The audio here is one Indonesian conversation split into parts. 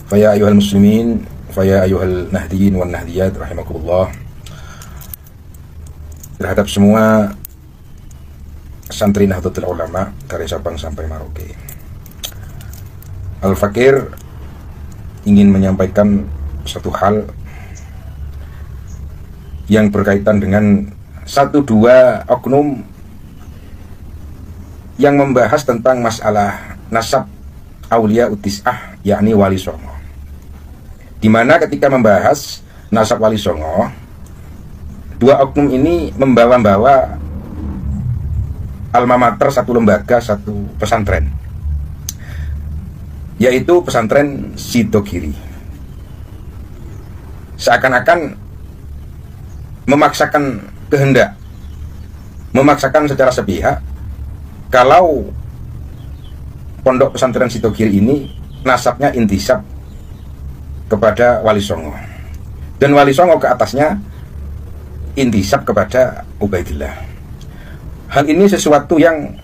Faya ayuhal muslimin, faya ayuhal nahdiyin wan nahdiyat rahimakumullah. Terhadap semua santri Nahdlatul Ulama dari Sabang sampai Merauke, Al-Fakir ingin menyampaikan satu hal yang berkaitan dengan satu dua oknum yang membahas tentang masalah nasab Aulia Utis'ah, yakni Wali Songo. Di mana ketika membahas nasab Wali Songo, dua oknum ini membawa-bawa alma mater satu lembaga, satu pesantren, yaitu pesantren Sidogiri. Seakan-akan memaksakan kehendak, memaksakan secara sepihak kalau pondok pesantren Sidogiri ini nasabnya intisab kepada Wali Songo, dan Wali Songo ke atasnya intisab kepada Ubaidillah. Hal ini sesuatu yang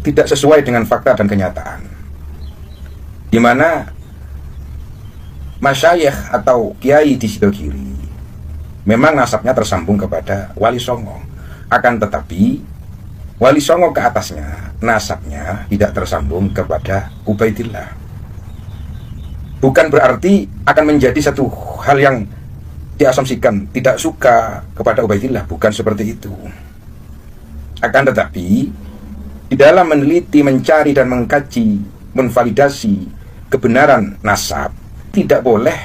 tidak sesuai dengan fakta dan kenyataan, di mana masyayikh atau kiai di Sidogiri memang nasabnya tersambung kepada Wali Songo, akan tetapi Wali Songo ke atasnya nasabnya tidak tersambung kepada Ubaidillah. Bukan berarti akan menjadi satu hal yang diasumsikan tidak suka kepada Ubaidillah, bukan seperti itu. Akan tetapi di dalam meneliti, mencari dan mengkaji, menvalidasi kebenaran nasab tidak boleh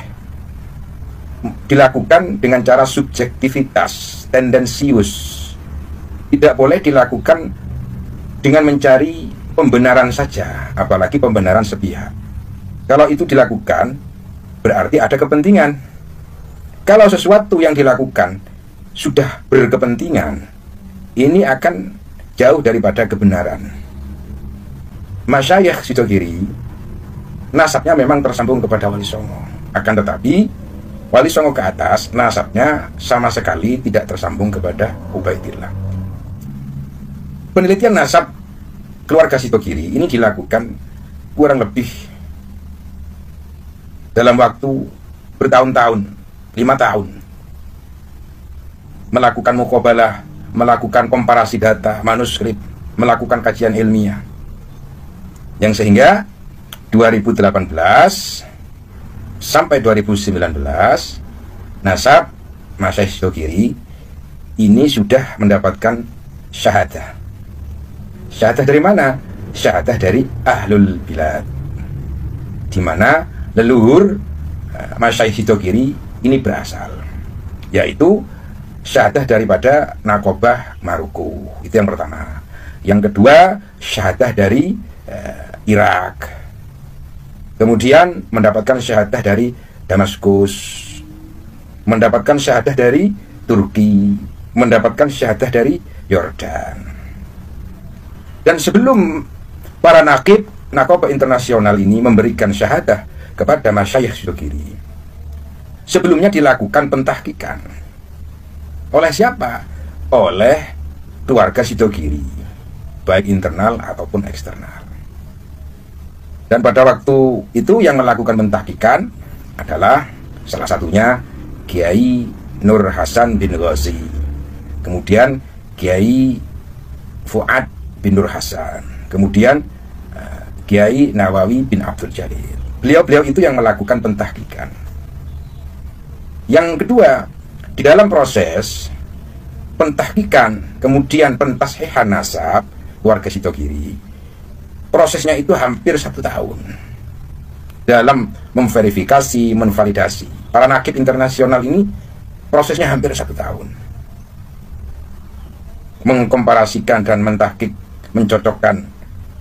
dilakukan dengan cara subjektivitas, tendensius. Tidak boleh dilakukan dengan mencari pembenaran saja, apalagi pembenaran sepihak. Kalau itu dilakukan, berarti ada kepentingan. Kalau sesuatu yang dilakukan sudah berkepentingan, ini akan jauh daripada kebenaran. Masyayikh Sidogiri nasabnya memang tersambung kepada Wali Songo, akan tetapi Wali Songo ke atas nasabnya sama sekali tidak tersambung kepada Ubaidillah. Penelitian nasab keluarga Sidogiri ini dilakukan kurang lebih dalam waktu bertahun-tahun, 5 tahun, melakukan muqabalah, melakukan komparasi data, manuskrip, melakukan kajian ilmiah, yang sehingga 2018 sampai 2019 nasab Masyayikh Sidogiri ini sudah mendapatkan syahadah. Syahadah dari mana? Syahadah dari Ahlul Bilad, di mana leluhur Masyayikh Sidogiri ini berasal, yaitu syahadah daripada Nakobah Maruku. Itu yang pertama. Yang kedua, syahadah dari Irak. Kemudian mendapatkan syahadah dari Damaskus, mendapatkan syahadah dari Turki, mendapatkan syahadah dari Yordan. Dan sebelum para nakib Nakobah internasional ini memberikan syahadah kepada Masyayikh Sidogiri, sebelumnya dilakukan pentahkikan. Oleh siapa? Oleh keluarga Sidogiri, baik internal ataupun eksternal. Dan pada waktu itu yang melakukan pentahkikan adalah salah satunya Kiai Nur Hasan bin Ghazi, kemudian Kiai Fuad bin Nur Hasan, kemudian Kiai Nawawi bin Abdul Jalil. Beliau-beliau itu yang melakukan pentahkikan. Yang kedua, di dalam proses pentahkikan kemudian pentashihan nasab warga Sidogiri, prosesnya itu hampir 1 tahun dalam memverifikasi, menvalidasi. Para nakib internasional ini prosesnya hampir 1 tahun, mengkomparasikan dan mentahkik, mencocokkan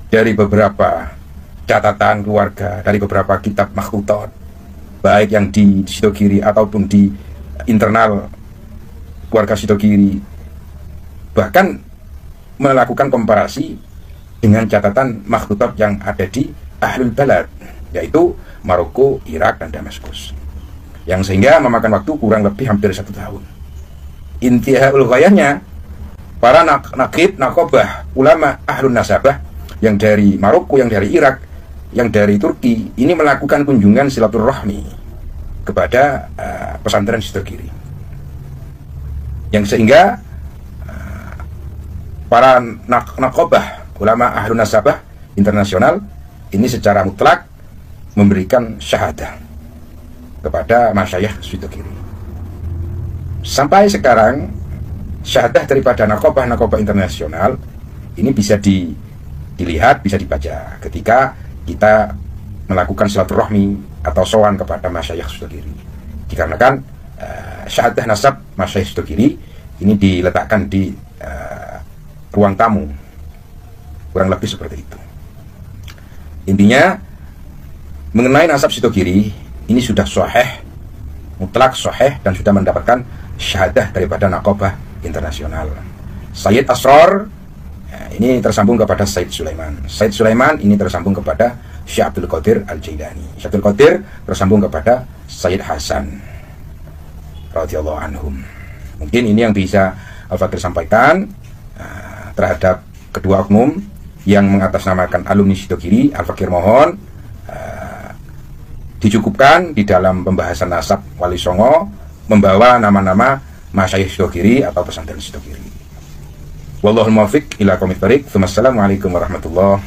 dari beberapa catatan keluarga, dari beberapa kitab makhtutat, baik yang di Sidogiri ataupun di internal keluarga Sidogiri, bahkan melakukan komparasi dengan catatan makhtutat yang ada di Ahlul Balad, yaitu Maroko, Irak, dan Damaskus, yang sehingga memakan waktu kurang lebih hampir 1 tahun. Intihaul ghayahnya, para nakib, nakobah, ulama Ahlun Nasabah yang dari Maroko, yang dari Irak, yang dari Turki ini melakukan kunjungan silaturahmi kepada pesantren Sidogiri, yang sehingga para nakobah ulama Ahlun Nasabah internasional ini secara mutlak memberikan syahadah kepada masyayikh Sidogiri. Sampai sekarang syahadah daripada nakobah internasional ini bisa dilihat, bisa dibaca ketika kita melakukan silaturahmi atau sowan kepada masyayikh Sidogiri. Dikarenakan syahadah nasab masyayikh Sidogiri ini diletakkan di ruang tamu, kurang lebih seperti itu. Intinya mengenai nasab Sidogiri ini sudah sahih, mutlak sahih, dan sudah mendapatkan syahadah daripada nakobah internasional. Sayyid Asrar ini tersambung kepada Sayyid Sulaiman. Sayyid Sulaiman ini tersambung kepada Syekh Abdul Qadir Al-Jailani. Syekh Abdul Qadir tersambung kepada Sayyid Hasan radhiyallahu anhum. Mungkin ini yang bisa Al-Fakir sampaikan terhadap kedua oknum yang mengatasnamakan alumni Sidogiri. Al-Fakir mohon dicukupkan di dalam pembahasan nasab Wali Songo membawa nama-nama masyayikh Sidogiri atau pesantren Sidogiri. Wallahul muwaffiq ila aqwamit thoriq. Wassalamualaikum warahmatullahi